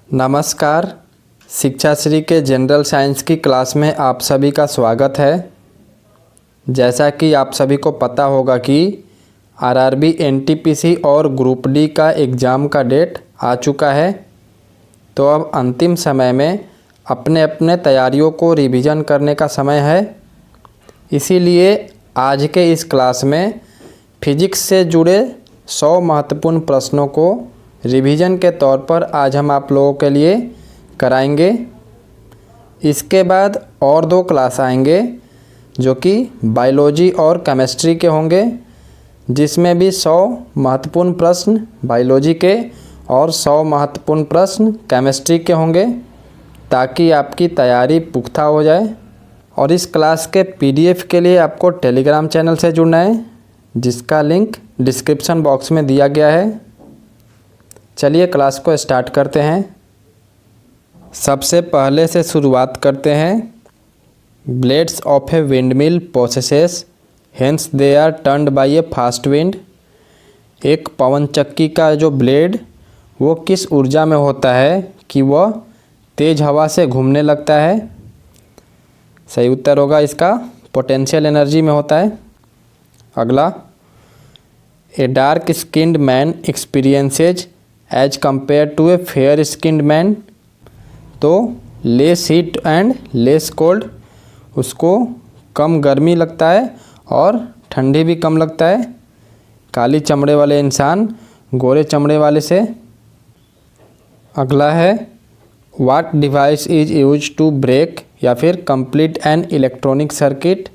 नमस्कार। शिक्षाश्री के general science की क्लास में आप सभी का स्वागत है। जैसा कि आप सभी को पता होगा कि आरआरबी, एनटीपीसी और ग्रुप डी का एग्ज़ाम का डेट आ चुका है, तो अब अंतिम समय में अपने अपने तैयारियों को रिवीजन करने का समय है। इसीलिए आज के इस क्लास में फिजिक्स से जुड़े 100 महत्वपूर्ण प्रश्नों को रिवीजन के तौर पर आज हम आप लोगों के लिए कराएंगे। इसके बाद और 2 क्लास आएंगे जो कि बायोलॉजी और केमिस्ट्री के होंगे, जिसमें भी 100 महत्वपूर्ण प्रश्न बायोलॉजी के और 100 महत्वपूर्ण प्रश्न केमिस्ट्री के होंगे, ताकि आपकी तैयारी पुख्ता हो जाए। और इस क्लास के पीडीएफ के लिए आपको टेलीग्राम चैनल से जुड़ना है, जिसका लिंक डिस्क्रिप्शन बॉक्स में दिया गया है। चलिए क्लास को स्टार्ट करते हैं। सबसे पहले से शुरुआत करते हैं। Blades of a windmill possesses hence they are turned by a fast wind. एक पवन चक्की का जो ब्लेड वो किस ऊर्जा में होता है कि वह तेज़ हवा से घूमने लगता है? सही उत्तर होगा इसका पोटेंशियल एनर्जी में होता है। अगला, a dark skinned man experiences as compared to a fair skinned man. तो less heat and less cold, उसको कम गर्मी लगता है और ठंडी भी कम लगता है काली चमड़े वाले इंसान गोरे चमड़े वाले से। अगला है, what device is use to break या फिर कंप्लीट एन इलेक्ट्रॉनिक सर्किट।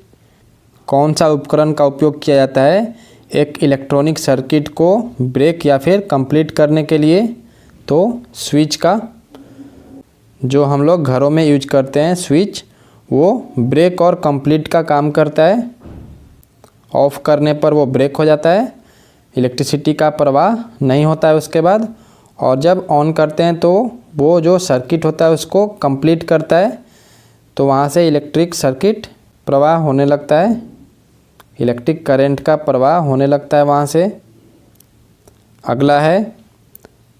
कौन सा उपकरण का उपयोग किया जाता है एक इलेक्ट्रॉनिक सर्किट को ब्रेक या फिर कंप्लीट करने के लिए? तो स्विच का, जो हम लोग घरों में यूज करते हैं स्विच, वो ब्रेक और कंप्लीट का काम करता है। ऑफ करने पर वो ब्रेक हो जाता है, इलेक्ट्रिसिटी का प्रवाह नहीं होता है उसके बाद। और जब ऑन करते हैं तो वो जो सर्किट होता है उसको कंप्लीट करता है, तो वहाँ से इलेक्ट्रिक सर्किट प्रवाह होने लगता है, इलेक्ट्रिक करंट का प्रवाह होने लगता है वहाँ से। अगला है,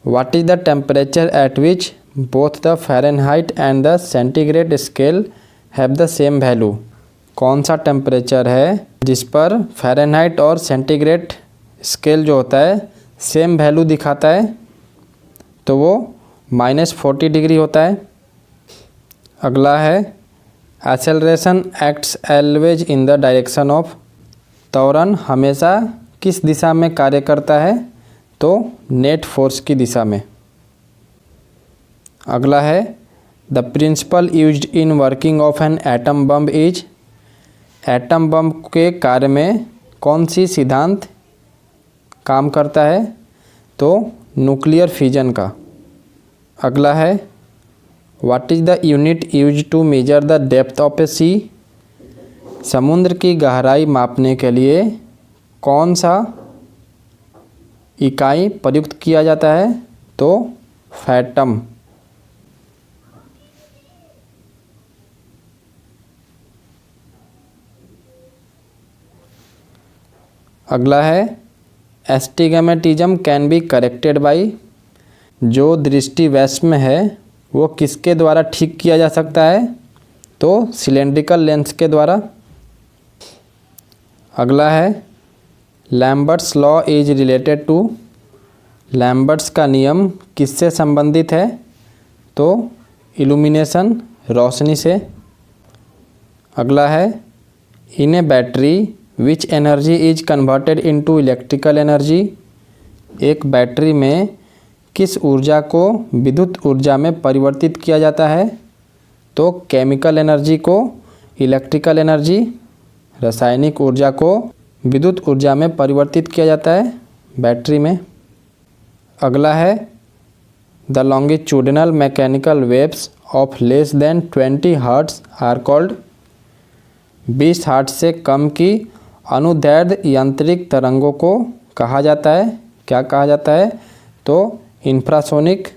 what is the temperature at which both the Fahrenheit and the centigrade scale have the same value. कौन सा टेम्परेचर है जिस पर फ़ारेनहाइट और सेंटीग्रेड स्केल जो होता है सेम वैल्यू दिखाता है? तो वो -40 डिग्री होता है। अगला है, acceleration acts always in the direction of. त्वरण हमेशा किस दिशा में कार्य करता है? तो नेट फोर्स की दिशा में। अगला है, the principle used in working of an atom bomb is. Atom bomb के कार्य में कौन सी सिद्धांत काम करता है? तो न्यूक्लियर फिजन का। अगला है, what is the unit use to measure the depth of a sea. समुद्र की गहराई मापने के लिए कौन सा इकाई प्रयुक्त किया जाता है? तो फैथम। अगला है, astigmatism can be corrected by. जो दृष्टि वैषम्य है वो किसके द्वारा ठीक किया जा सकता है? तो सिलेंड्रिकल लेंस के द्वारा। अगला है, Lambert's law is related to. Lambert's का नियम किससे संबंधित है? तो इल्यूमिनेशन, रोशनी से। अगला है, in a battery which energy is converted into electrical energy. एक बैटरी में किस ऊर्जा को विद्युत ऊर्जा में परिवर्तित किया जाता है? तो केमिकल एनर्जी को इलेक्ट्रिकल एनर्जी, रासायनिक ऊर्जा को विद्युत ऊर्जा में परिवर्तित किया जाता है बैटरी में। अगला है, the longitudinal mechanical waves of less than 20 hertz are called. 20 hertz से कम की अनुदैर्ध्य यांत्रिक तरंगों को कहा जाता है, क्या कहा जाता है? तो इंफ्रासोनिक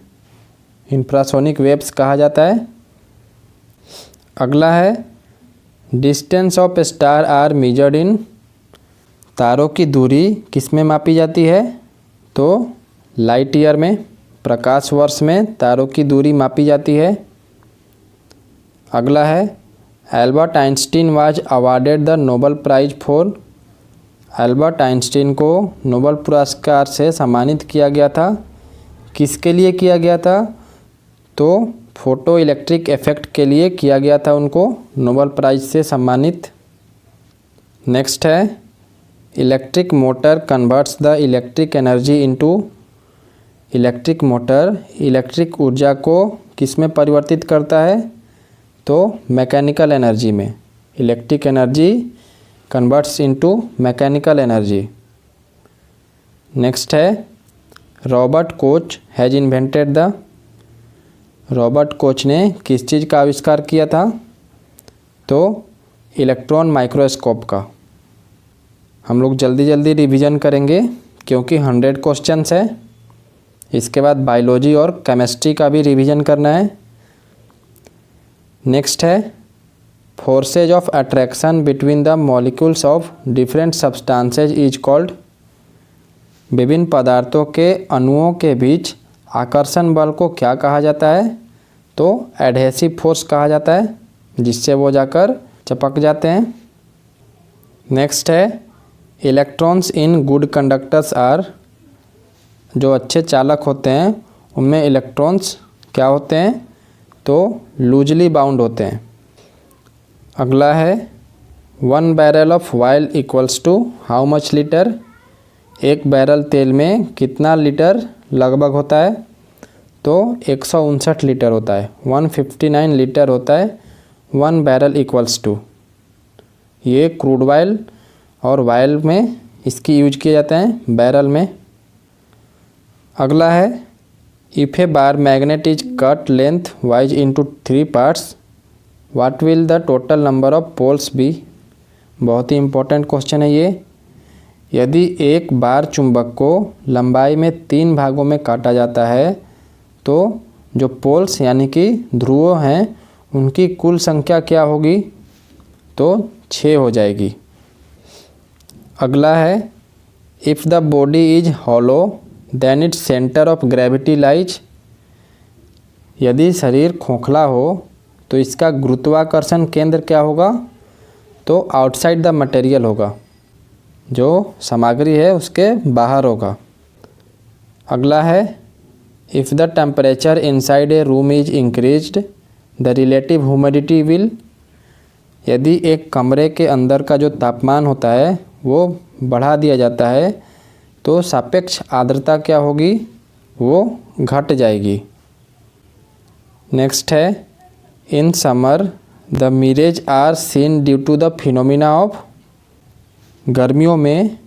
वेव्स कहा जाता है। अगला है, distance of star are measured in. तारों की दूरी किस में मापी जाती है? तो लाइट ईयर में। प्रकाश वर्ष में तारों की दूरी मापी जाती है? अगला है Albert Einstein was awarded the Nobel prize for. Albert Einstein को नोबेल पुरस्कार से सम्मानित किया गया था। किसके लिए किया गया था? तो फोटो इलेक्ट्रिक इफेक्ट के लिए किया गया था उनको नोबेल प्राइज से सम्मानित। नेक्स्ट है electric motor converts the electric energy into. Electric motor electric ऊर्जा को किस में परिवर्तित करता है? तो मैकेनिकल एनर्जी में। Electric energy converts into mechanical energy. Next है Robert Koch has invented the. Robert Koch ने किस चीज़ का आविष्कार किया था? तो इलेक्ट्रॉन माइक्रोस्कोप का। हम लोग जल्दी जल्दी रिवीजन करेंगे क्योंकि 100 क्वेश्चंस है। इसके बाद बायोलॉजी और केमिस्ट्री का भी रिवीजन करना है। नेक्स्ट है forces of attraction between the molecules of different substances is called. विभिन्न पदार्थों के अणुओं के बीच आकर्षण बल को क्या कहा जाता है? तो एडहेसिव फोर्स कहा जाता है, जिससे वो जाकर चिपक जाते हैं। नेक्स्ट है electrons in good conductors are. जो अच्छे चालक होते हैं उनमें इलेक्ट्रॉन्स क्या होते हैं? तो लूजली बाउंड होते हैं। अगला है 1 barrel of oil equals to how much litre. एक बैरल तेल में कितना लीटर लगभग होता है? तो 159 लीटर होता है। 159 लीटर होता है 1 बैरल इक्वल्स टू। ये क्रूड ऑयल और वायल में इसकी यूज किए जाते हैं, बैरल में। अगला है if a bar magnet is cut length wise into 3 parts what will the total number of poles be. बहुत ही इम्पोर्टेंट क्वेश्चन है ये। यदि एक बार चुंबक को लंबाई में 3 भागों में काटा जाता है तो जो पोल्स यानी कि ध्रुव हैं उनकी कुल संख्या क्या होगी? तो 6 हो जाएगी। अगला है if the body is hollow then its centre of gravity lies. यदि शरीर खोखला हो तो इसका गुरुत्वाकर्षण केंद्र क्या होगा? तो आउटसाइड द मटेरियल होगा, जो सामग्री है उसके बाहर होगा। अगला है if the temperature inside a room is increased the relative humidity will. यदि एक कमरे के अंदर का जो तापमान होता है वो बढ़ा दिया जाता है तो सापेक्ष आर्द्रता क्या होगी? वो घट जाएगी। नेक्स्ट है in summer the mirage are seen due to the phenomena of. गर्मियों में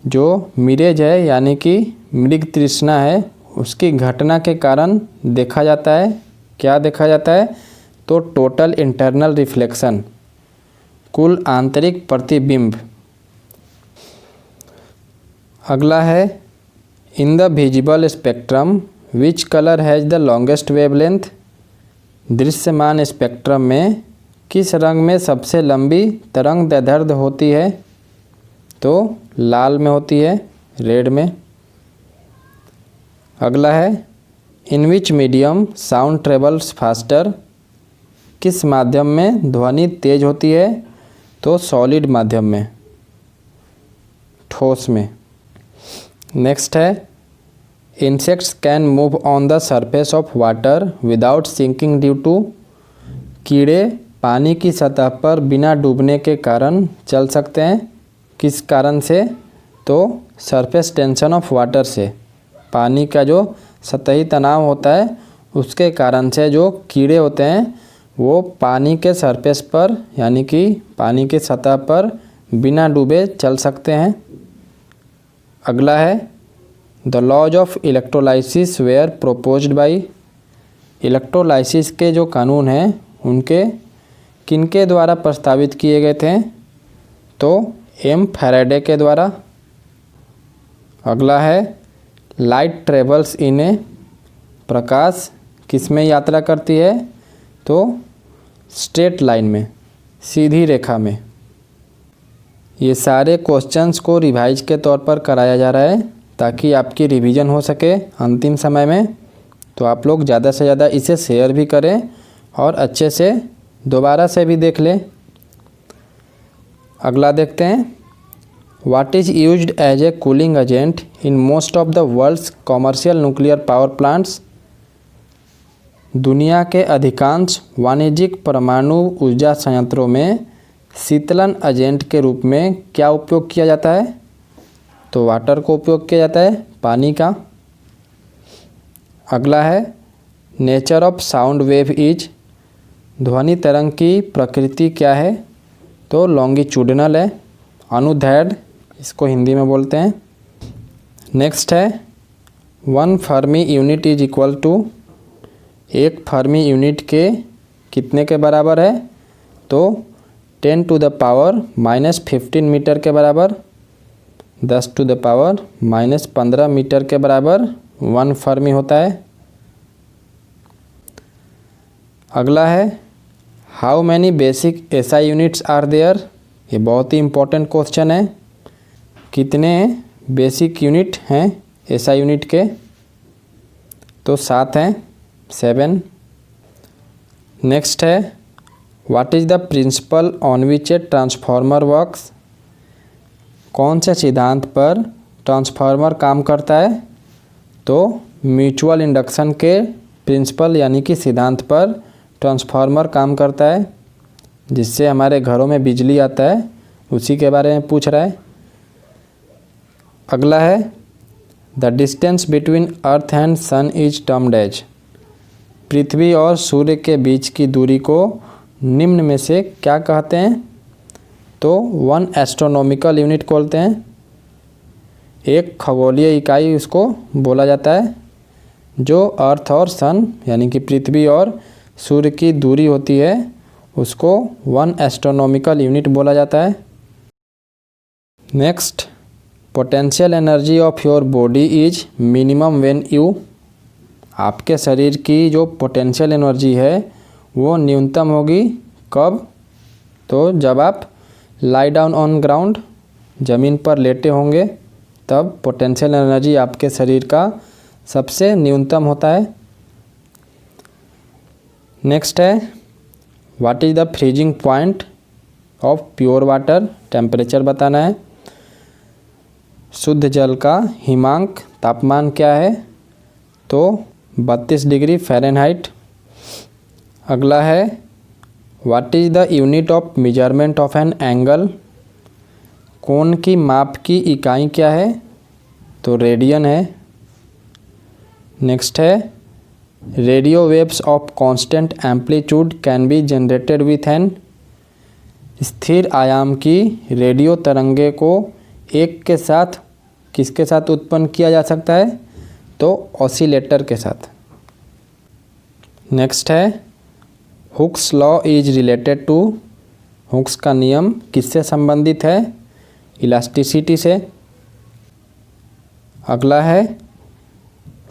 जो मिरेज है यानी कि मृग तृष्णा है उसकी घटना के कारण देखा जाता है। क्या देखा जाता है? तो टोटल इंटरनल रिफ्लेक्शन, कुल आंतरिक प्रतिबिंब। अगला है in the visible spectrum which colour has the longest wavelength. दृश्यमान स्पेक्ट्रम में किस रंग में सबसे लंबी तरंग दैर्ध्य होती है? तो लाल में होती है, रेड में। अगला है in which medium sound travels faster. किस माध्यम में ध्वनि तेज होती है? तो सॉलिड माध्यम में, ठोस में। नेक्स्ट है insects can move on the surface of water without sinking due to. कीड़े पानी की सतह पर बिना डूबने के कारण चल सकते हैं। किस कारण से? तो सरफेस टेंशन ऑफ वाटर से। पानी का जो सतही तनाव होता है उसके कारण से जो कीड़े होते हैं वो पानी के सरफेस पर यानी कि पानी की सतह पर बिना डूबे चल सकते हैं। अगला है the laws of electrolysis were proposed by. Electrolysis के जो कानून हैं उनके किनके द्वारा प्रस्तावित किए गए थे? तो एम फैराडे के द्वारा। अगला है लाइट ट्रेवल्स इन ए। प्रकाश किस में यात्रा करती है? तो स्ट्रेट लाइन में, सीधी रेखा में। ये सारे क्वेश्चंस को रिवाइज के तौर पर कराया जा रहा है ताकि आपकी रिवीजन हो सके अंतिम समय में। तो आप लोग ज़्यादा से ज़्यादा इसे शेयर भी करें और अच्छे से दोबारा से भी देख लें। अगला देखते हैं, what is used as a cooling agent in most of the world's commercial nuclear power plants. दुनिया के अधिकांश वाणिज्यिक परमाणु ऊर्जा संयंत्रों में शीतलन एजेंट के रूप में क्या उपयोग किया जाता है? तो वाटर को उपयोग किया जाता है, पानी का। अगला है, nature of sound wave is, ध्वनि तरंग की प्रकृति क्या है? तो लॉन्गिट्यूडिनल है, अनुदैर्ध्य इसको हिंदी में बोलते हैं। नेक्स्ट है, 1 fermi unit is equal to, एक फर्मी यूनिट के कितने के बराबर है? तो 10 टू द पावर -15 मीटर के बराबर, 10 टू द पावर -15 मीटर के बराबर 1 फर्मी होता है। अगला है, how many basic SI units are there, ये बहुत ही इम्पोर्टेंट क्वेश्चन है। कितने बेसिक यूनिट हैं एसआई यूनिट के? तो 7 हैं, 7। नेक्स्ट है, what is the principle on which a transformer works, कौन से सिद्धांत पर ट्रांसफार्मर काम करता है? तो म्यूचुअल इंडक्शन के प्रिंसिपल यानी कि सिद्धांत पर ट्रांसफार्मर काम करता है, जिससे हमारे घरों में बिजली आता है, उसी के बारे में पूछ रहा है। अगला है, the distance between earth and sun is termed as, पृथ्वी और सूर्य के बीच की दूरी को निम्न में से क्या कहते हैं? तो 1 एस्ट्रोनॉमिकल यूनिट बोलते हैं, एक खगोलीय इकाई उसको बोला जाता है। जो अर्थ और सन यानी कि पृथ्वी और सूर्य की दूरी होती है उसको 1 एस्ट्रोनॉमिकल यूनिट बोला जाता है। Next, potential energy of your body is minimum when you, आपके शरीर की जो पोटेंशियल एनर्जी है वो न्यूनतम होगी कब? तो जब आप लाई डाउन ऑन ग्राउंड, ज़मीन पर लेटे होंगे, तब पोटेंशियल एनर्जी आपके शरीर का सबसे न्यूनतम होता है। नेक्स्ट है, what is the freezing point of pure water, temperature बताना है। शुद्ध जल का हिमांक तापमान क्या है? तो 32 डिग्री फ़ारेनहाइट। अगला है, what is the unit of measurement of an angle, कोण की माप की इकाई क्या है? तो रेडियन है। नेक्स्ट है, radio waves of constant amplitude can be generated with an, स्थिर आयाम की रेडियो तरंगे को एक के साथ किसके साथ उत्पन्न किया जा सकता है? तो ऑसिलेटर के साथ। नेक्स्ट है, Hooke's law is related to, Hooke's का नियम किससे संबंधित है? इलास्टिसिटी से। अगला है,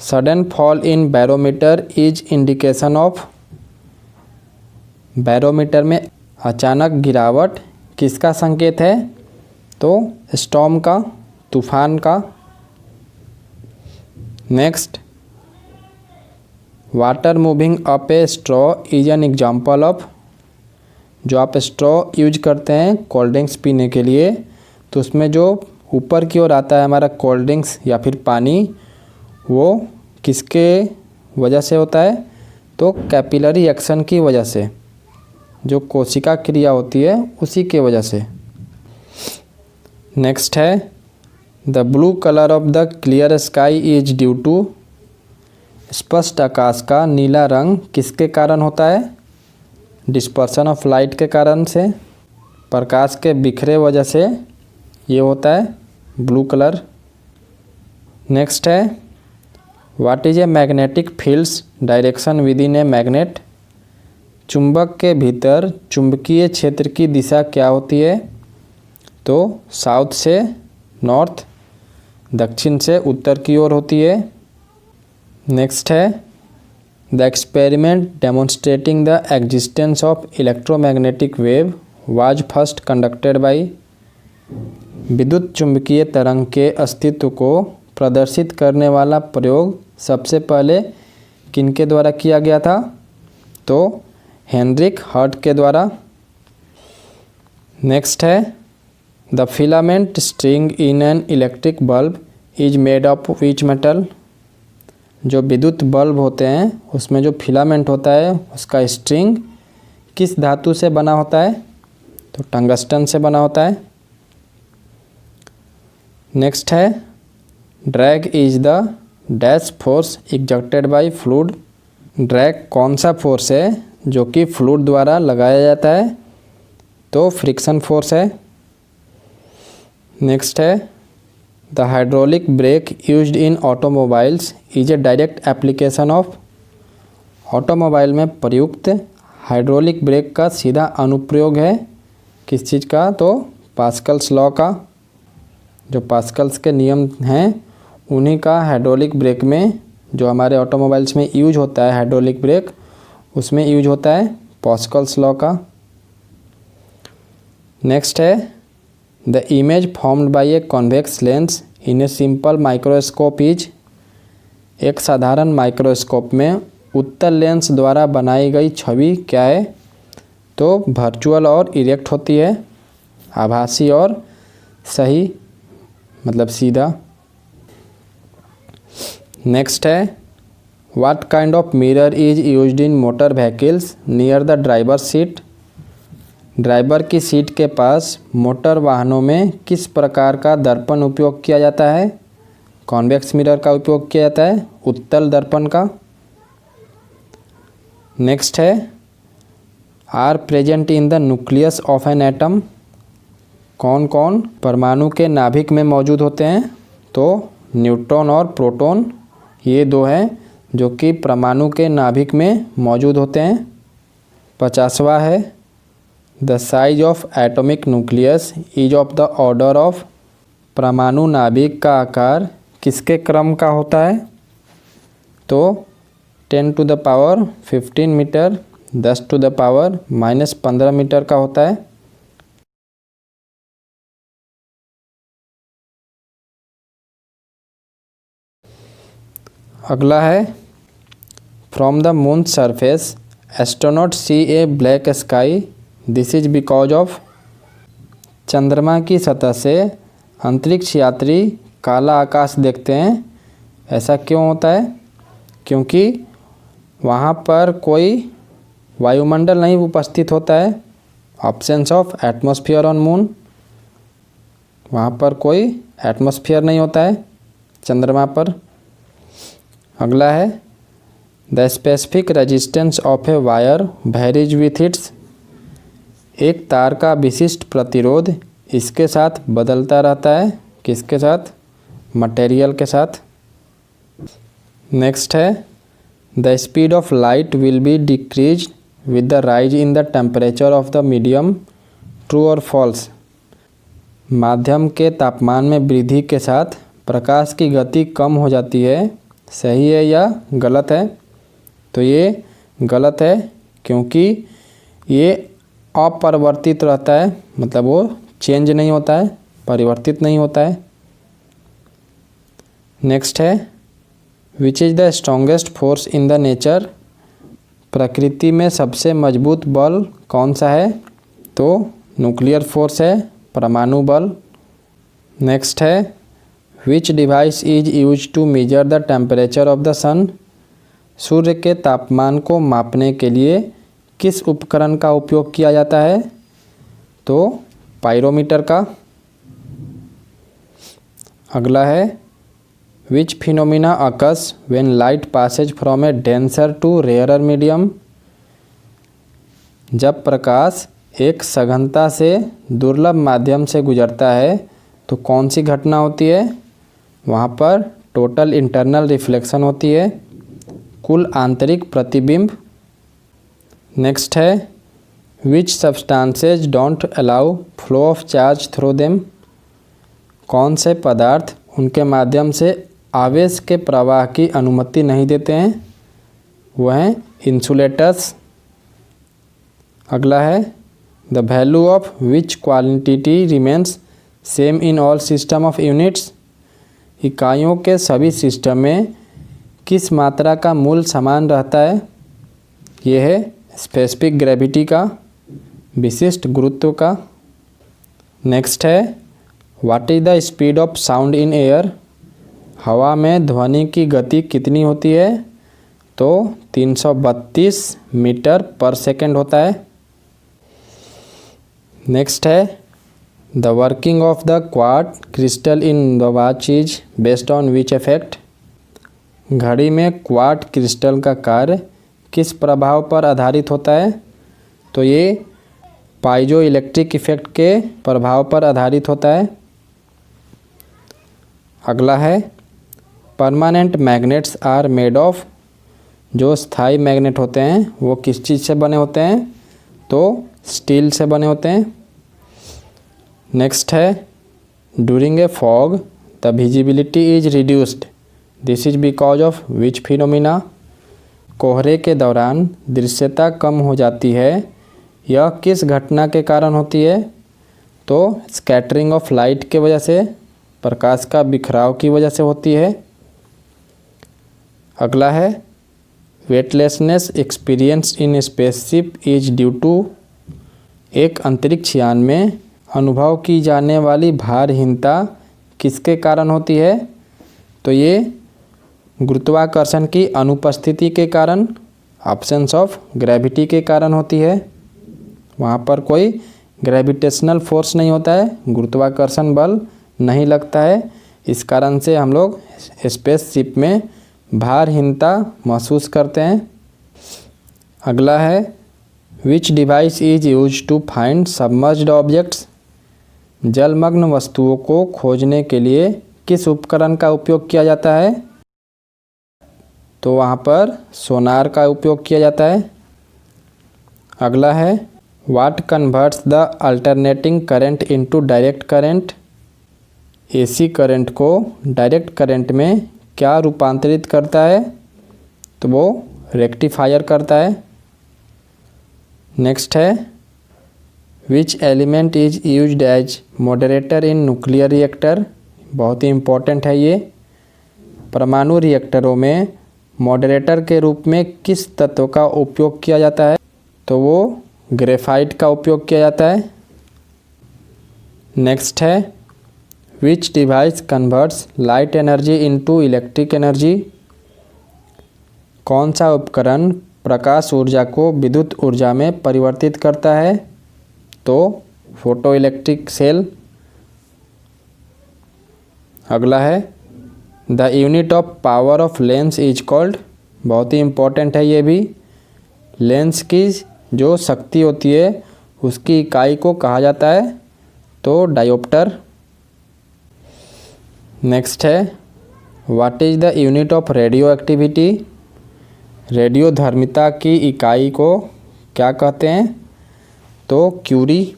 sudden fall in barometer is indication of, barometer में अचानक गिरावट किसका संकेत है? तो स्टॉर्म का, तूफान का। Next, water moving up A straw is an example of, जो आप स्ट्रॉ यूज करते हैं कोल्ड ड्रिंक्स पीने के लिए, तो उसमें जो ऊपर की ओर आता है हमारा कोल्ड ड्रिंक्स या फिर पानी, वो किसके वजह से होता है? तो कैपिलरी एक्शन की वजह से, जो कोशिका क्रिया होती है उसी के वजह से। नेक्स्ट है, the blue colour of the clear sky is due to, स्पष्ट आकाश का नीला रंग किसके कारण होता है? डिस्पर्सन ऑफ लाइट के कारण से, प्रकाश के बिखरे वजह से ये होता है ब्लू कलर। नेक्स्ट है, what is a magnetic fields direction with in a magnet, चुंबक के भीतर चुंबकीय क्षेत्र की दिशा क्या होती है? तो साउथ से नॉर्थ, दक्षिण से उत्तर की ओर होती है। नेक्स्ट है, the experiment demonstrating the existence of electromagnetic wave was first conducted by, विद्युत चुंबकीय तरंग के अस्तित्व को प्रदर्शित करने वाला प्रयोग सबसे पहले किनके द्वारा किया गया था? तो हेनरिक हर्ट के द्वारा। नेक्स्ट है the filament string in an electric bulb is made of which metal? जो विद्युत बल्ब होते हैं उसमें जो फिलामेंट होता है उसका स्ट्रिंग किस धातु से बना होता है? तो टंगस्टन से बना होता है। नेक्स्ट है drag is the dash force exerted by fluid. Drag कौन सा फोर्स है जो कि फ्लूइड द्वारा लगाया जाता है? तो फ्रिक्शन फोर्स है। नेक्स्ट है the hydraulic brake used in automobiles is a direct application of. Automobile में प्रयुक्त हाइड्रोलिक ब्रेक का सीधा अनुप्रयोग है किस चीज़ का? तो पास्कल्स लॉ का। जो पास्कल्स के नियम हैं उन्हीं का हाइड्रोलिक ब्रेक में, जो हमारे ऑटोमोबाइल्स में यूज होता है हाइड्रोलिक ब्रेक, उसमें यूज होता है पास्कल्स लॉ का। नेक्स्ट है the image formed by a convex lens in a simple microscope is. एक साधारण माइक्रोस्कोप में उत्तल लेंस द्वारा बनाई गई छवि क्या है? तो वर्चुअल और इरेक्ट होती है, आभासी और सही मतलब सीधा। नेक्स्ट है what kind of mirror is used in motor vehicles near the driver seat. Driver की सीट के पास मोटर वाहनों में किस प्रकार का दर्पण उपयोग किया जाता है? कॉन्वेक्स मिरर का उपयोग किया जाता है, उत्तल दर्पण का। नेक्स्ट है are present in the nucleus of an atom. कौन कौन परमाणु के नाभिक में मौजूद होते हैं? तो न्यूट्रॉन और प्रोटॉन, ये दो हैं जो कि परमाणु के नाभिक में मौजूद होते हैं। 50वां है the size of atomic nucleus is of the order of. परमाणु नाभिक का आकार किसके क्रम का होता है? तो 10 to the power 15 metre, 10 to the power -15 metre का होता है। अगला है from the moon surface astronaut see a black sky this is because of. चंद्रमा की सतह से अंतरिक्ष यात्री काला आकाश देखते हैं, ऐसा क्यों होता है? क्योंकि वहाँ पर कोई वायुमंडल नहीं उपस्थित होता है, absence of atmosphere on moon. वहाँ पर कोई एटमॉस्फेयर नहीं होता है चंद्रमा पर। अगला है the specific resistance of a wire varies with its. एक तार का विशिष्ट प्रतिरोध इसके साथ बदलता रहता है, किसके साथ? मटेरियल के साथ। नेक्स्ट है the speed of light will be decrease with the rise in the temperature of the medium, true और फॉल्स। माध्यम के तापमान में वृद्धि के साथ प्रकाश की गति कम हो जाती है, सही है या गलत है? तो ये गलत है क्योंकि ये अपरिवर्तित रहता है, मतलब वो चेंज नहीं होता है, परिवर्तित नहीं होता है। नेक्स्ट है which is the strongest force in the nature. प्रकृति में सबसे मजबूत बल कौन सा है? तो न्यूक्लियर फोर्स है, परमाणु बल। नेक्स्ट है which device is use to measure the temperature of the sun. सूर्य के तापमान को मापने के लिए किस उपकरण का उपयोग किया जाता है? तो पाइरोमीटर का। अगला है which phenomena occurs when light passes from a denser to rarer medium. जब प्रकाश एक सघनता से दुर्लभ माध्यम से गुजरता है तो कौन सी घटना होती है? वहाँ पर टोटल इंटरनल रिफ्लेक्शन होती है, कुल आंतरिक प्रतिबिंब। नेक्स्ट है which substances don't allow flow of charge through them. कौन से पदार्थ उनके माध्यम से आवेश के प्रवाह की अनुमति नहीं देते हैं? वह हैं इंसुलेटर्स। अगला है the value of which quantity remains same in all system of units. इकाइयों के सभी सिस्टम में किस मात्रा का मूल समान रहता है? ये है स्पेसिफिक ग्रेविटी का, विशिष्ट गुरुत्व का। नेक्स्ट है what is the speed of sound in air? हवा में ध्वनि की गति कितनी होती है? तो 332 मीटर पर सेकेंड होता है। नेक्स्ट है the working of the quartz crystal in the watch is based on which effect? घड़ी में क्वार्ट्ज क्रिस्टल का कार्य किस प्रभाव पर आधारित होता है? तो ये पाइजो इलेक्ट्रिक इफेक्ट के प्रभाव पर आधारित होता है। अगला है permanent magnets are made of. जो स्थायी मैग्नेट होते हैं वो किस चीज़ से बने होते हैं? तो स्टील से बने होते हैं। नेक्स्ट है during a fog the visibility is reduced, this is because of which phenomena? कोहरे के दौरान दृश्यता कम हो जाती है, यह किस घटना के कारण होती है? तो स्कैटरिंग ऑफ लाइट के वजह से, प्रकाश का बिखराव की वजह से होती है। अगला है weightlessness experience in spaceship is due to. एक अंतरिक्ष यान में अनुभव की जाने वाली भारहीनता किसके कारण होती है? तो ये गुरुत्वाकर्षण की अनुपस्थिति के कारण, एब्सेंस ऑफ ग्रेविटी के कारण होती है। वहाँ पर कोई ग्रेविटेशनल फोर्स नहीं होता है, गुरुत्वाकर्षण बल नहीं लगता है, इस कारण से हम लोग स्पेसशिप में भारहीनता महसूस करते हैं। अगला है which device is use to find submerged objects? जलमग्न वस्तुओं को खोजने के लिए किस उपकरण का उपयोग किया जाता है? तो वहाँ पर सोनार का उपयोग किया जाता है। अगला है what converts the alternating current into direct current? AC current को डायरेक्ट करंट में क्या रूपांतरित करता है? तो वो रेक्टिफायर करता है। नेक्स्ट है which element is used as moderator in nuclear reactor? बहुत ही इम्पोर्टेंट है ये। परमाणु रिएक्टरों में मॉडरेटर के रूप में किस तत्व का उपयोग किया जाता है? तो वो ग्रेफाइट का उपयोग किया जाता है। नेक्स्ट है which device converts light energy into electric energy? कौन सा उपकरण प्रकाश ऊर्जा को विद्युत ऊर्जा में परिवर्तित करता है? तो फोटो इलेक्ट्रिक सेल। अगला है the unit of power of lens is called. बहुत ही इम्पोर्टेंट है ये भी। लेंस की जो शक्ति होती है उसकी इकाई को कहा जाता है तो डायोप्टर। नेक्स्ट है what is the unit of radioactivity? रेडियोधर्मिता की इकाई को क्या कहते हैं? तो क्यूरी।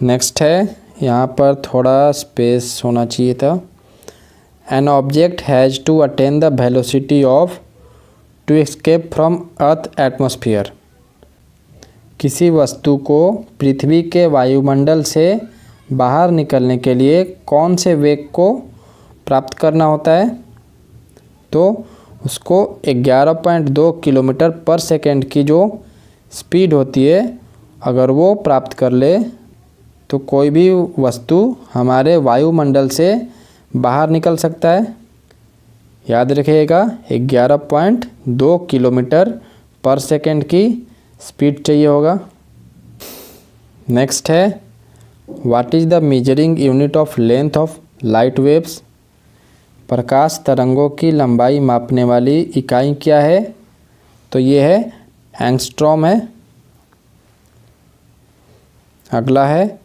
नेक्स्ट है, यहाँ पर थोड़ा स्पेस होना चाहिए था। An object has to attain the velocity of to escape from earth atmosphere. किसी वस्तु को पृथ्वी के वायुमंडल से बाहर निकलने के लिए कौन से वेग को प्राप्त करना होता है? तो उसको 11.2 किलोमीटर पर सेकेंड की जो स्पीड होती है, अगर वो प्राप्त कर ले तो कोई भी वस्तु हमारे वायुमंडल से बाहर निकल सकता है। याद रखिएगा 11.2 किलोमीटर पर सेकेंड की स्पीड चाहिए होगा। नेक्स्ट है, what is the measuring unit of length of light waves? प्रकाश तरंगों की लंबाई मापने वाली इकाई क्या है? तो ये है एंगस्ट्रॉम है। अगला है,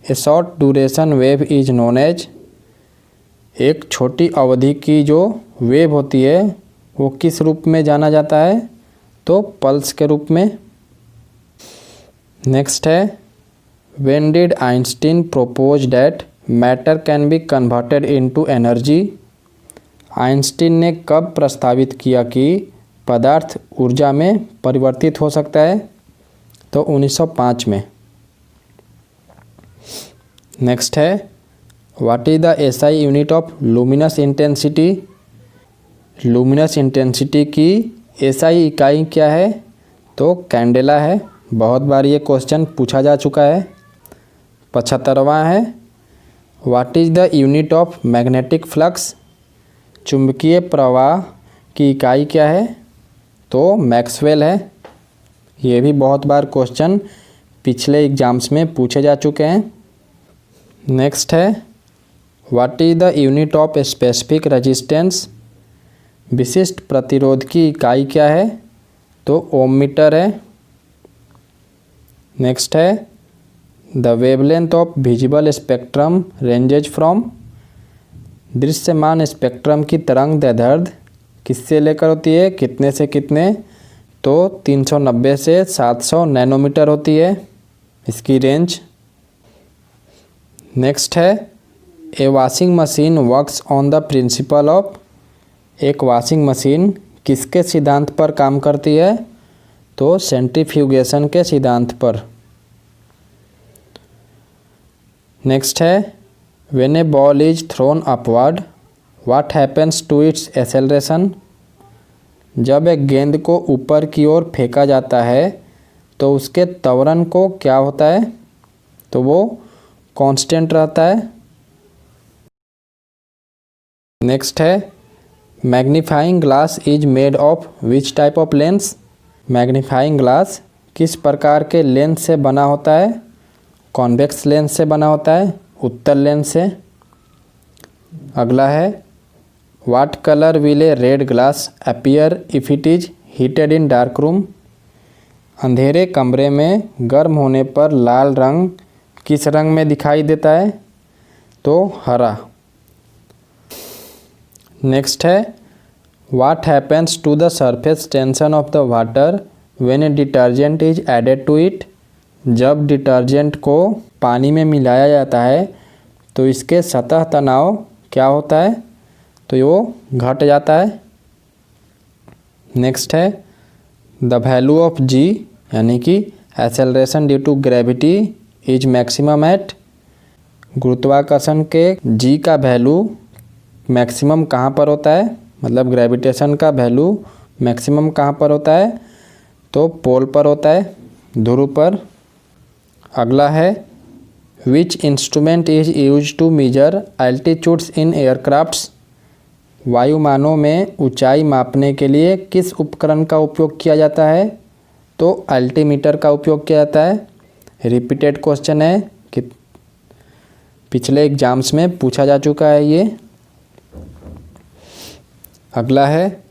a short duration wave is known as. एक छोटी अवधि की जो वेव होती है वो किस रूप में जाना जाता है? तो पल्स के रूप में। नेक्स्ट है, when did Einstein propose that matter can be converted into energy? Einstein ने कब प्रस्तावित किया कि पदार्थ ऊर्जा में परिवर्तित हो सकता है? तो 1905 में। नेक्स्ट है, what is the SI unit of luminous intensity? Luminous intensity की एसआई इकाई क्या है? तो कैंडेला है। बहुत बार ये क्वेश्चन पूछा जा चुका है। 75वां है, what is the unit of magnetic flux? चुंबकीय प्रवाह की इकाई क्या है? तो मैक्सवेल है। ये भी बहुत बार क्वेश्चन पिछले एग्जाम्स में पूछे जा चुके हैं। नेक्स्ट है, what is the unit of specific resistance? विशिष्ट प्रतिरोध की इकाई क्या है? तो ओम मीटर है। नेक्स्ट है, the wavelength of visible spectrum ranges from? दृश्यमान स्पेक्ट्रम की तरंग दैर्ध्य किससे लेकर होती है, कितने से कितने? तो 390 से 700 नैनोमीटर होती है इसकी रेंज। नेक्स्ट है, a washing machine works on the principle of? एक वॉशिंग मशीन किसके सिद्धांत पर काम करती है? तो सेंट्रीफ्यूगेशन के सिद्धांत पर। नेक्स्ट है, when a ball is thrown upward what happens to its acceleration? जब एक गेंद को ऊपर की ओर फेंका जाता है तो उसके त्वरण को क्या होता है? तो वो कांस्टेंट रहता है। नेक्स्ट है, magnifying glass is made of which type of lens? Magnifying glass किस प्रकार के लेंस से बना होता है? कॉन्वेक्स लेंस से बना होता है, उत्तल लेंस से। अगला है, what colour will A red glass appear if it is heated in dark room? अंधेरे कमरे में गर्म होने पर लाल रंग किस रंग में दिखाई देता है? तो हरा। नेक्स्ट है, what happens to the surface tension of the water when a detergent is added to it? जब डिटर्जेंट को पानी में मिलाया जाता है तो इसके सतह तनाव क्या होता है? तो वो घट जाता है। नेक्स्ट है, द वैल्यू ऑफ जी यानी कि acceleration due to gravity is maximum at? गुरुत्वाकर्षण के जी का वैल्यू मैक्सिमम कहाँ पर होता है? मतलब ग्रेविटेशन का वैल्यू मैक्सिमम कहाँ पर होता है? तो पोल पर होता है, ध्रुव पर। अगला है, which instrument is use to measure altitudes in aircrafts? वायुयानों में ऊंचाई मापने के लिए किस उपकरण का उपयोग किया जाता है? तो अल्टीमीटर का उपयोग किया जाता है। रिपीटेड क्वेश्चन है कि पिछले एग्जाम्स में पूछा जा चुका है ये। अगला है,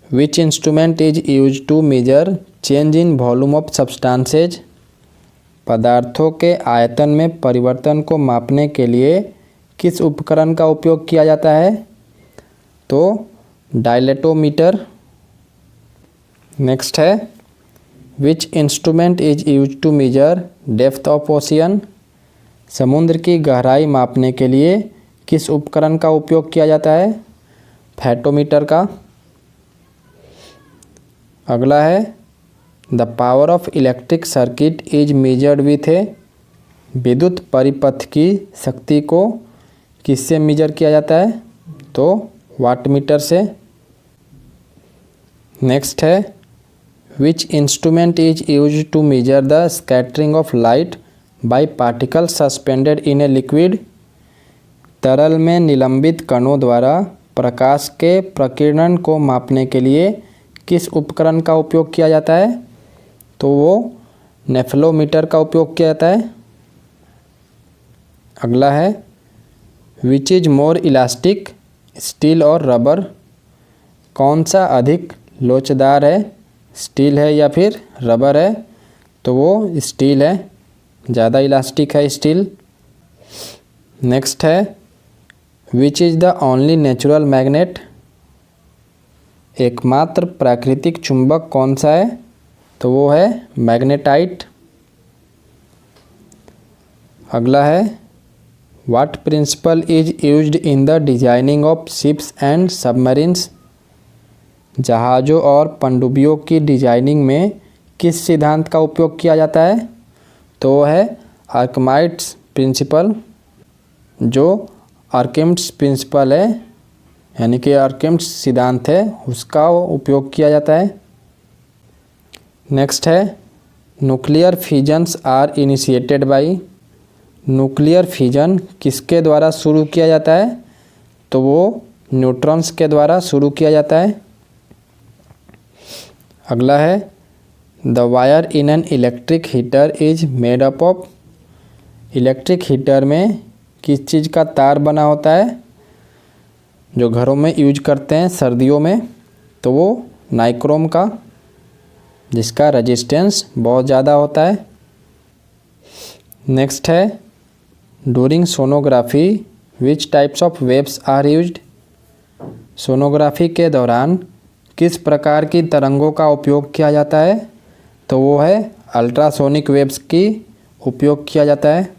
which instrument is use to measure change in volume of substances? पदार्थों के आयतन में परिवर्तन को मापने के लिए किस उपकरण का उपयोग किया जाता है? तो डायलेटोमीटर। नेक्स्ट है, which instrument is use to measure depth of ocean? समुद्र की गहराई मापने के लिए किस उपकरण का उपयोग किया जाता है? फैटोमीटर का। अगला है, the power of electric circuit is measured with a? विद्युत परिपथ की शक्ति को किससे मेजर किया जाता है? तो वाटमीटर से। नेक्स्ट है, which instrument is use to measure the scattering of light by particle suspended in a liquid? तरल में निलंबित कणों द्वारा प्रकाश के प्रकीर्णन को मापने के लिए किस उपकरण का उपयोग किया जाता है? तो वो नेफ्लोमीटर का उपयोग किया जाता है। अगला है, which is more elastic steel और रबर? कौन सा अधिक लोचदार है, स्टील है या फिर रबर है? तो वो स्टील है, ज़्यादा इलास्टिक है स्टील। नेक्स्ट है, which is the only natural magnet? एकमात्र प्राकृतिक चुंबक कौन सा है? तो वो है मैग्नेटाइट। अगला है, what principle is used in the designing of ships and submarines? जहाज़ों और पनडुब्बियों की डिजाइनिंग में किस सिद्धांत का उपयोग किया जाता है? तो वो है आर्किमिड्स प्रिंसिपल। जो आर्किमिड्स प्रिंसिपल है यानी कि आर्किमिड्स सिद्धांत है उसका उपयोग किया जाता है। नेक्स्ट है nuclear fissions are initiated by. Nuclear fission किसके द्वारा शुरू किया जाता है? तो वो न्यूट्रॉन्स के द्वारा शुरू किया जाता है। अगला है the wire in an electric heater is made up of. Electric heater में किस चीज़ का तार बना होता है जो घरों में यूज करते हैं सर्दियों में? तो वो नाइक्रोम का, जिसका रेजिस्टेंस बहुत ज़्यादा होता है। नेक्स्ट है during sonography which types of waves are used. Sonography के दौरान किस प्रकार की तरंगों का उपयोग किया जाता है? तो वो है अल्ट्रासोनिक वेव्स की उपयोग किया जाता है।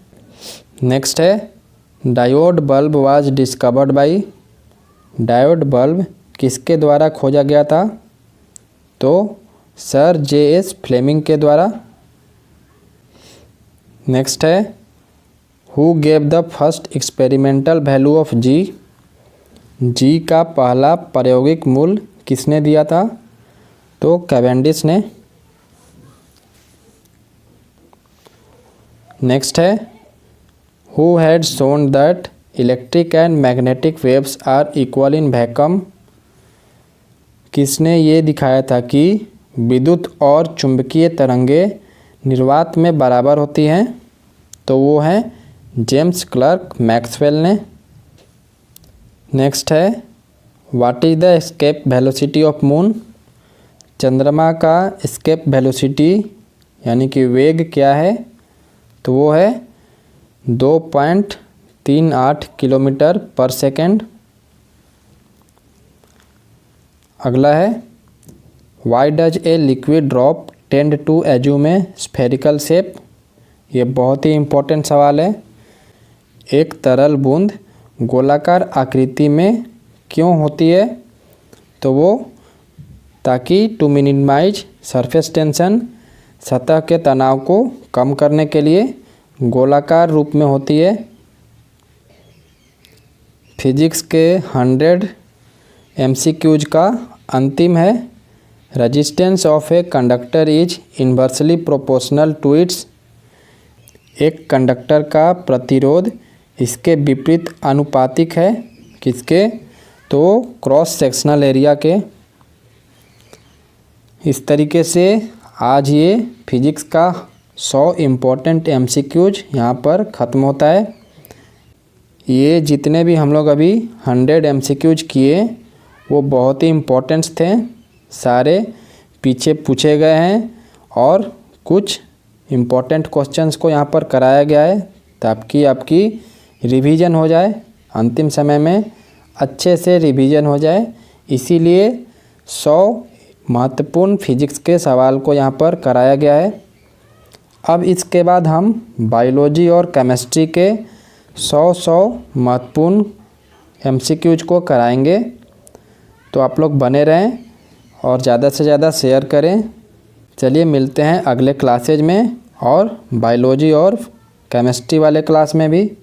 नेक्स्ट है diode bulb was discovered by. Diode bulb किसके द्वारा खोजा गया था? तो सर J.S. फ्लेमिंग के द्वारा। नेक्स्ट है who gave the first experimental value of G। G का पहला प्रायोगिक मूल्य किसने दिया था? तो कैवेंडिश ने। नेक्स्ट है who had shown that electric and magnetic waves are equal in vacuum. किसने ये दिखाया था कि विद्युत और चुंबकीय तरंगे निर्वात में बराबर होती हैं? तो वो हैं जेम्स क्लर्क मैक्सवेल ने। नेक्स्ट है what is the escape velocity of moon. चंद्रमा का एस्केप वेलोसिटी यानी कि वेग क्या है? तो वो है 2.38 किलोमीटर पर सेकेंड। अगला है why does a liquid drop tend to assume a spherical shape. ये बहुत ही इम्पोर्टेंट सवाल है। एक तरल बूंद गोलाकार आकृति में क्यों होती है? तो वो ताकि टू मिनिमाइज सरफेस टेंशन, सतह के तनाव को कम करने के लिए गोलाकार रूप में होती है। फिजिक्स के 100 MCQs का अंतिम है resistance of a conductor is inversely proportional to its. एक कंडक्टर का प्रतिरोध इसके विपरीत अनुपातिक है। किसके? तो क्रॉस सेक्शनल एरिया के। इस तरीके से आज ये फिजिक्स का 100 इम्पोर्टेंट MCQs यहाँ पर ख़त्म होता है। ये जितने भी हम लोग अभी 100 MCQs किए वो बहुत ही इम्पोर्टेंट्स थे। सारे पीछे पूछे गए हैं और कुछ इम्पोर्टेंट क्वेश्चंस को यहाँ पर कराया गया है ताकि आपकी रिवीजन हो जाए, अंतिम समय में अच्छे से रिवीजन हो जाए। इसीलिए 100 महत्वपूर्ण फिजिक्स के सवाल को यहाँ पर कराया गया है। अब इसके बाद हम बायोलॉजी और केमिस्ट्री के 100 महत्वपूर्ण MCQs को कराएंगे। तो आप लोग बने रहें और ज़्यादा से ज़्यादा शेयर करें। चलिए मिलते हैं अगले क्लासेज में और बायोलॉजी और केमिस्ट्री वाले क्लास में भी।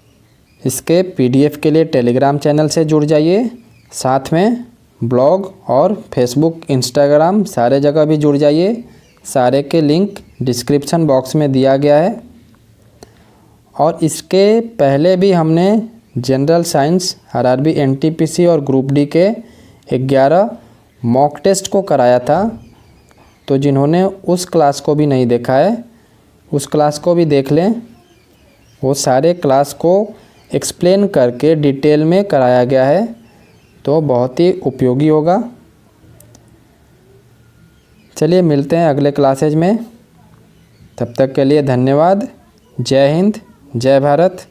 इसके PDF के लिए टेलीग्राम चैनल से जुड़ जाइए। साथ में ब्लॉग और फेसबुक, इंस्टाग्राम सारे जगह भी जुड़ जाइए। सारे के लिंक डिस्क्रिप्शन बॉक्स में दिया गया है। और इसके पहले भी हमने जनरल साइंस, RRB NTPC और ग्रुप D के 11 मॉक टेस्ट को कराया था। तो जिन्होंने उस क्लास को भी नहीं देखा है उस क्लास को भी देख लें। वो सारे क्लास को एक्सप्लेन करके डिटेल में कराया गया है, तो बहुत ही उपयोगी होगा। चलिए मिलते हैं अगले क्लासेज में। तब तक के लिए धन्यवाद। जय हिंद, जय भारत।